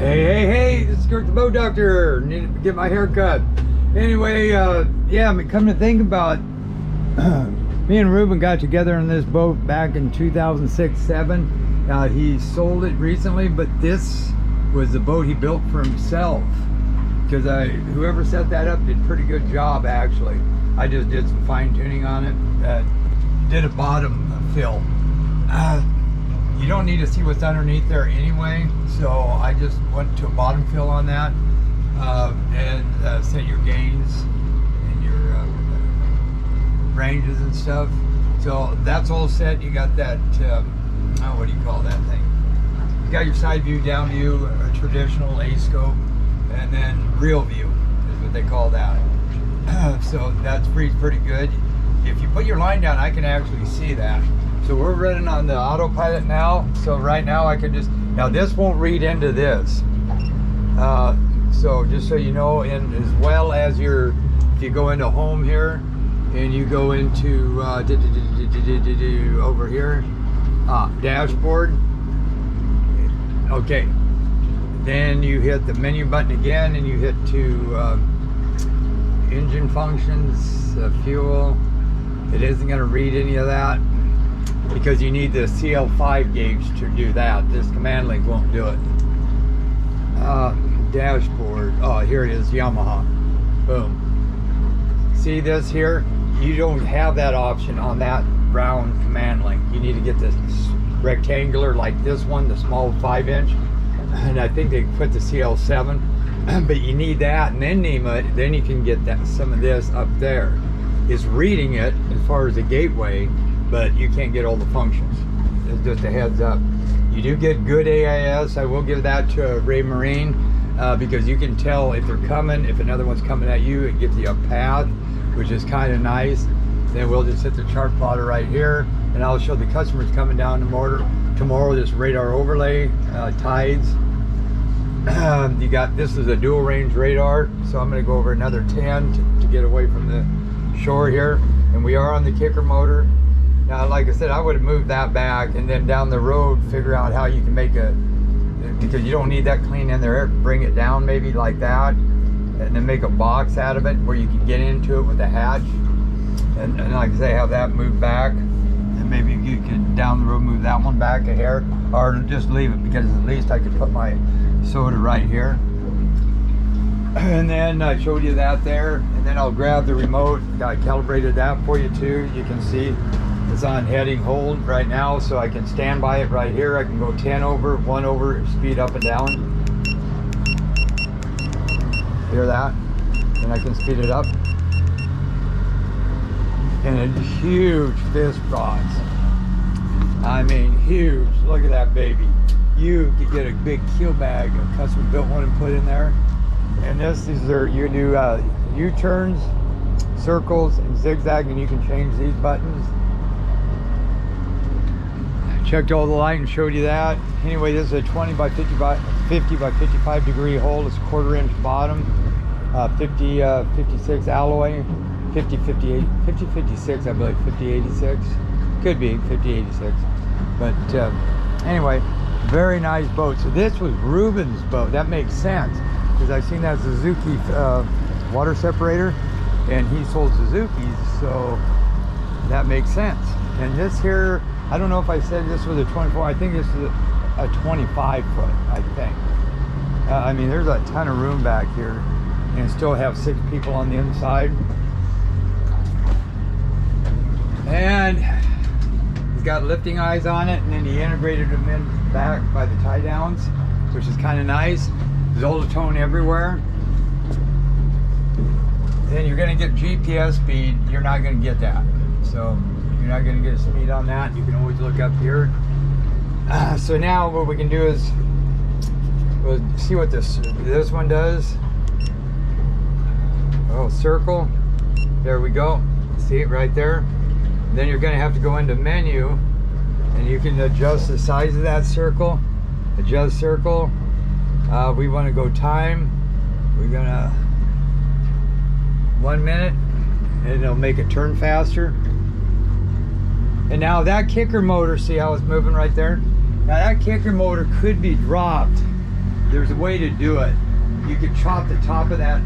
Hey, this is Kurt the Boat Doctor. Need to get my hair cut. Anyway, yeah, I mean, come to think about me and Ruben got together on this boat back in 2006-7. He sold it recently, but this was the boat he built for himself. Because whoever set that up did a pretty good job, actually. I just did some fine tuning on it. Did a bottom fill. You don't need to see what's underneath there anyway, so I just went to a bottom fill on that and set your gains and your ranges and stuff. So that's all set. You got that, what do you call that thing? You got your side view, down view, a traditional A-scope, and then real view is what they call that. So that's pretty good. If you put your line down, I can actually see that. So we're running on the autopilot now. So right now I can just, now this won't read into this. So just so you know, and as well as if you go into home here and you go into over here, dashboard. Okay. Then you hit the menu button again and you hit to engine functions, fuel. It isn't going to read any of that, because you need the CL5 gauge to do that. This command link won't do it. Dashboard. Oh, here it is, Yamaha. Boom. See this here? You don't have that option on that round command link. You need to get this rectangular like this one, the small 5-inch. And I think they put the CL7. But you need that, and then name it. Then you can get that some of this up there. It's reading it as far as the gateway, but you can't get all the functions. It's just a heads up. You do get good AIS. I will give that to raymarine because you can tell if they're coming, if another one's coming at you, it gives you a path, which is kind of nice. Then we'll just hit the chart plotter right here, and I'll show the customers coming down tomorrow this radar overlay, tides. You got, this is a dual range radar, so I'm going to go over another 10 to get away from the shore here, and we are on the kicker motor. Now, like I said, I would have moved that back and then down the road figure out how you can make because you don't need that clean in there, bring it down maybe like that, and then make a box out of it where you can get into it with a hatch, and like I say, have that moved back, and maybe you could down the road move that one back a hair, or just leave it, because at least I could put my soda right here. And then I showed you that there, and then I'll grab the remote. I calibrated that for you too. You can see it's on heading hold right now, so I can stand by it right here. I can go 10 over, 1 over, speed up and down. Hear that? And I can speed it up. And a huge fish rods. I mean, huge. Look at that baby. You could get a big keel bag, a custom built one, and put in there. And these are, you do U-turns, circles, and zigzag, and you can change these buttons. Checked all the light and showed you that. Anyway, this is a 50 by 55 degree hole. It's a 1/4 inch bottom, 56 alloy, 56, I believe, 86. Could be 86. But anyway, very nice boat. So this was Ruben's boat. That makes sense, because I've seen that Suzuki water separator, and he sold Suzuki's, so that makes sense. And this here, I don't know if I said this was a 24, I think this is a 25 foot, I think. I mean, there's a ton of room back here, and still have 6 people on the inside. And he's got lifting eyes on it, and then he integrated them in back by the tie downs, which is kind of nice. Zolatone everywhere. Then you're going to get GPS speed. You're not going to get that, so you're not going to get a speed on that. You can always look up here. So now what we can do is we'll see what this one does. Oh, circle. There we go. See it right there. Then you're going to have to go into menu, and you can adjust the size of that circle. Adjust circle. We want to go time. We're going to 1 minute, and it'll make it turn faster. And now that kicker motor, see how it's moving right there? Now that kicker motor could be dropped there's a way to do it. You could chop the top of that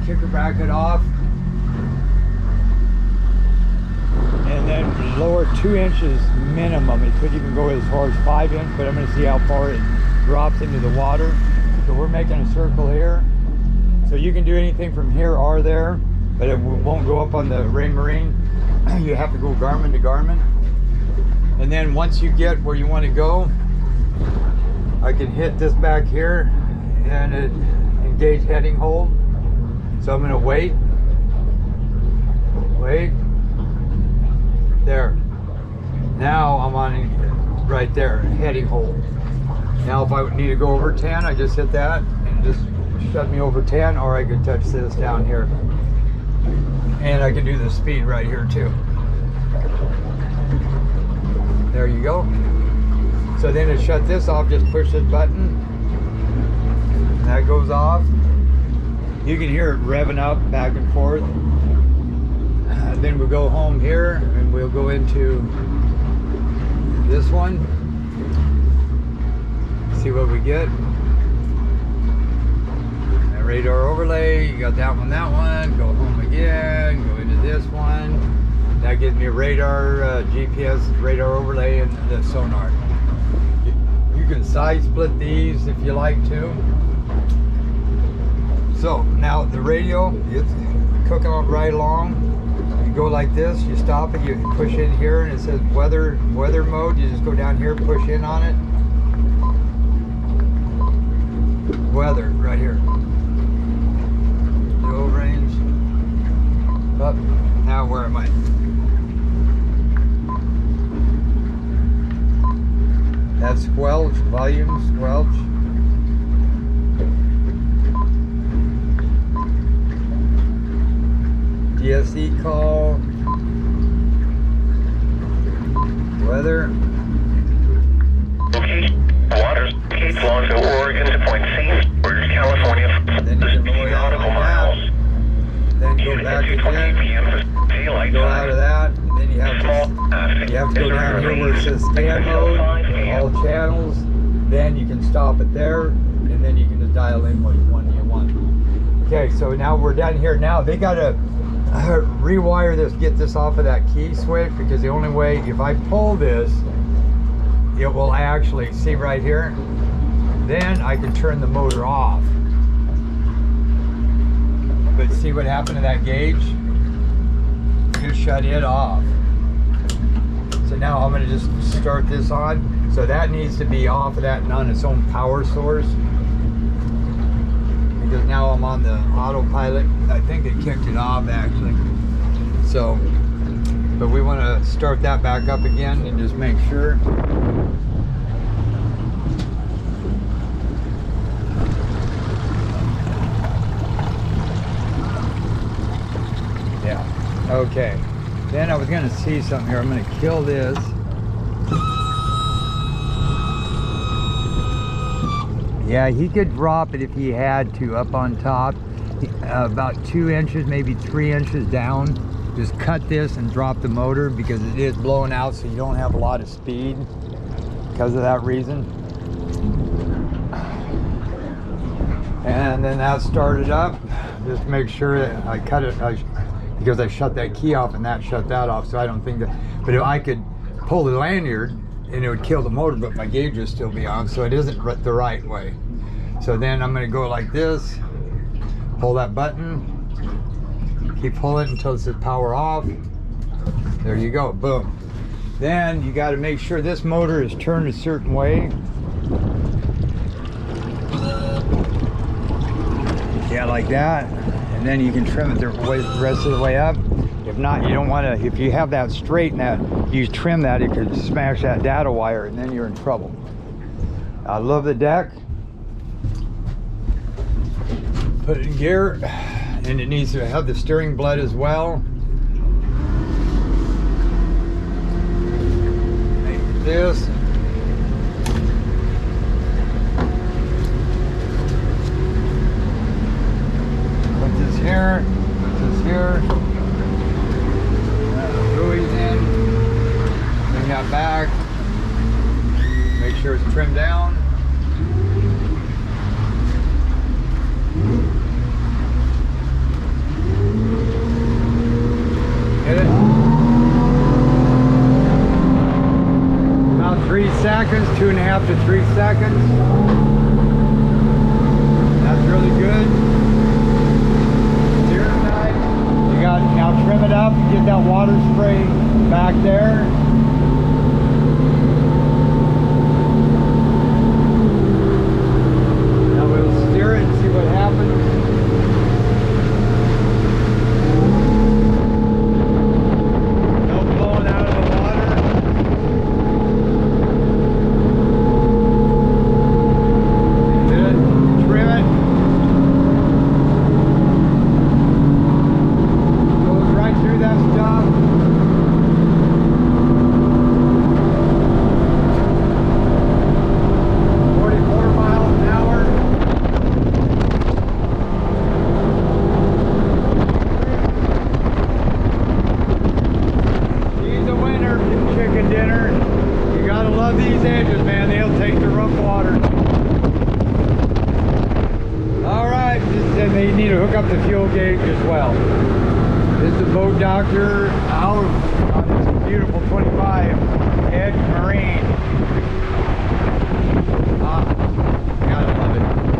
kicker bracket off and then lower 2 inches minimum. It could even go as far as 5 inches, but I'm going to see how far it drops into the water. So we're making a circle here. So you can do anything from here or there, but it won't go up on the raymarine. You have to go garmin to garmin. And then once you get where you want to go, I can hit this back here and it engage heading hold. So I'm going to wait. There. Now I'm on right there, heading hold. Now if I need to go over 10, I just hit that and just shut me over 10, or I could touch this down here. And I can do the speed right here too. There you go. So then to shut this off, just push this button. And that goes off. You can hear it revving up back and forth. Then we'll go home here and we'll go into this one. See what we get. That radar overlay, you got that one, go home again, go into this one. That gives me a radar, GPS radar overlay and the sonar. You can side split these if you like to. So now the radio, it's cooking up right along. You go like this, you stop it, you push in here and it says weather mode. You just go down here, push in on it. Weather right here. Low range. Up. Now where am I? That's squelch, volume, squelch. DSE call. Weather. Waters, Cape Lonzo, Oregon to Point C, British California. Then you can lower out nautical like miles. Then go back again. Daylight Go out of that. And then you have to go down here where it says scan mode, all channels. Then you can stop it there, and then you can just dial in what one you want. Okay, so now we're down here. Now they gotta rewire this, get this off of that key switch, because the only way, if I pull this, it will actually, see right here, then I can turn the motor off. But see what happened to that gauge? Just shut it off. So now I'm going to just start this on. So that needs to be off of that and on its own power source. Because now I'm on the autopilot. I think they kicked it off actually. So, but we want to start that back up again and just make sure. Yeah, okay. Then I was going to see something here. I'm going to kill this. Yeah, he could drop it if he had to up on top, about 2 inches, maybe 3 inches down. Just cut this and drop the motor because it is blowing out, so you don't have a lot of speed because of that reason. And then that started up. Just make sure that I cut it because I shut that key off and that shut that off, so I don't think that, but if I could pull the lanyard and it would kill the motor, but my gauge would still be on, so it isn't the right way. So then I'm going to go like this, pull that button, keep pulling until it says power off. There you go, boom. Then you got to make sure this motor is turned a certain way. Yeah, like that. And then you can trim it the rest of the way up. If not, you don't want to, if you have that straight and that, you trim that, it could smash that data wire and then you're in trouble. I love the deck. Put it in gear, and it needs to have the steering blood as well. Make this. Put this here, put this here. Buoys in. Bring that back. Make sure it's trimmed down. 2.5 to 3 seconds. That's really good. Steer tight. You got, now trim it up, get that water spray back there. Now we'll steer it and see what happens. No blowing out of the water. Good. Trim it. Goes right through that stuff. Chicken dinner. You gotta love these edges, man. They'll take the rough water. Alright, then they need to hook up the fuel gauge as well. This is the boat doctor.